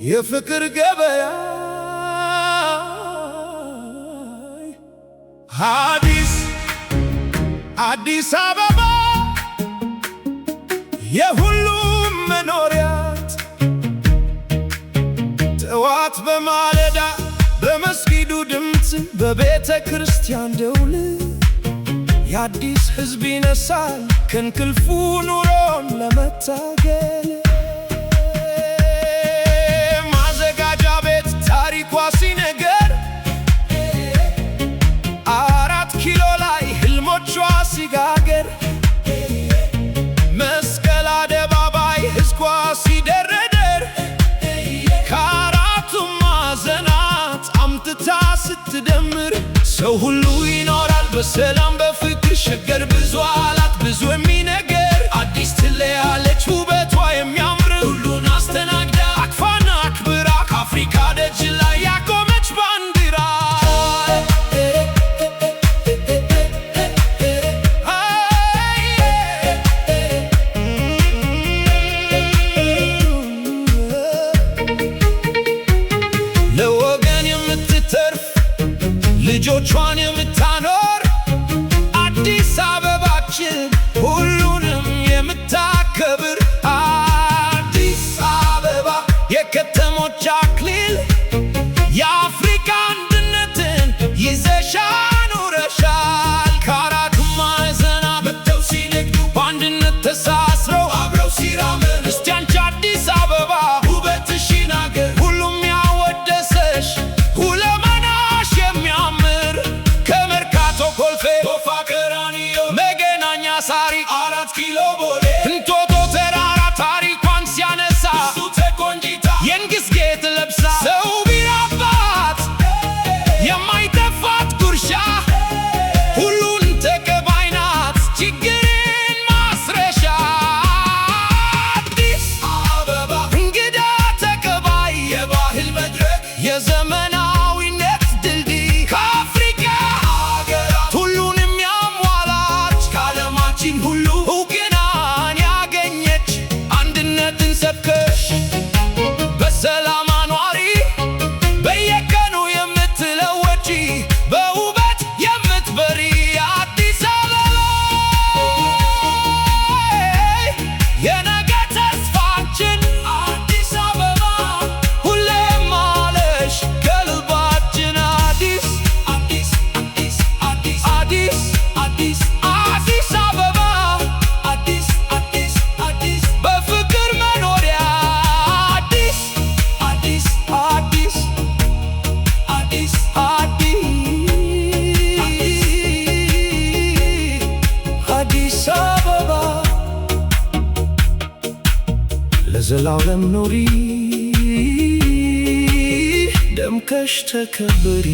የፍቅር ገበያ አዲስ አበባ የሁሉም መኖሪያ ጠዋት በማለዳ በመስጊዱ ድምፅ በቤተ ክርስቲያን ደውል የአዲስ ሕዝብ ይነሳል ከእንቅልፉ ኑሮን ለመታገል ማዘጋጃ ቤት ታሪኳ ሲነገር 4 ኪሎ ላይ ህልሞቿ ሲጋገር መስቀል አደባባይ ሕዝቧ ሲደረደር ከአራቱም ማዕዘናት አምጥታ ስትደምር ሰው ሁሉ ይኖራል በሰላም በፍቅር ሸገር ብዙ አላት ብዙ የሚነገር አዲስ ትለያለች ውበቷ የሚያምር ሁሉን አስተናግዳ አቅፋና አክብራ ከአፍሪካ ደጅ ላይ ያቆመች ባንዲራ ለወገን የምትተርፍ ልጆቿን የምታኖር አዲስ አበባችን ሁሉንም የምታከብር አዲስ አበባ የከተሞች አክሊል የአፍሪካ አንድነትን ይዘሻል ኑረሻል ከአራቱ ማዕዘናት መጥተው ሲነግዱ በአንድነት ተሳስረው አብረው ሲራመዱ እስቲ አንቺ አዲስ አበባ ውበትሽ ይናገር ሁሉም ያወደሰሽ ሁለመናሽ የሚያምር ከመርካቶ ኮልፌ ጎፋ ቀራኒዮ መገናኛ ሳሪ 4 ኪሎ ቦሌ እንጦጦ ተራራ ታሪኳን ሲያነሳ እሱ ተቆንጂታ የንግስ ጌጥ ለብሳ ሰው ቢራባት የማይጠፋት ጉርሻ ሁሉን ተቀባይ ናት ችግርን ማስረሻ አዲስ አበባ እንግዳ ተቀባይ የባህል መድረክ የዘመናዊነት ድልድይ ከአፍሪካ ሀገራት ሁሉን የሚያሟላች ከዓለማችን ሁሉ እውቅናን ያገኘች አንድነትን ሰብከሽ በሰላም አኗሪ በየቀኑ የምትለወጪ በውበት የምትበሪ አዲስ አበባ የነገ ተስፋችን አዲስ አበባ ሁሌም አለሽ ከልባችን አዲስ አዲስ አዲስ አዲስ አዲስ አዲስ አዲስ አበባ አዲስ አዲስ አዲስ በፍቅር መኖሪያ አዲስ አዲስ አዲስ አዲስ አዲስ አበባ ለዘላለም ኑሪ ደምቀሽ ተከበሪ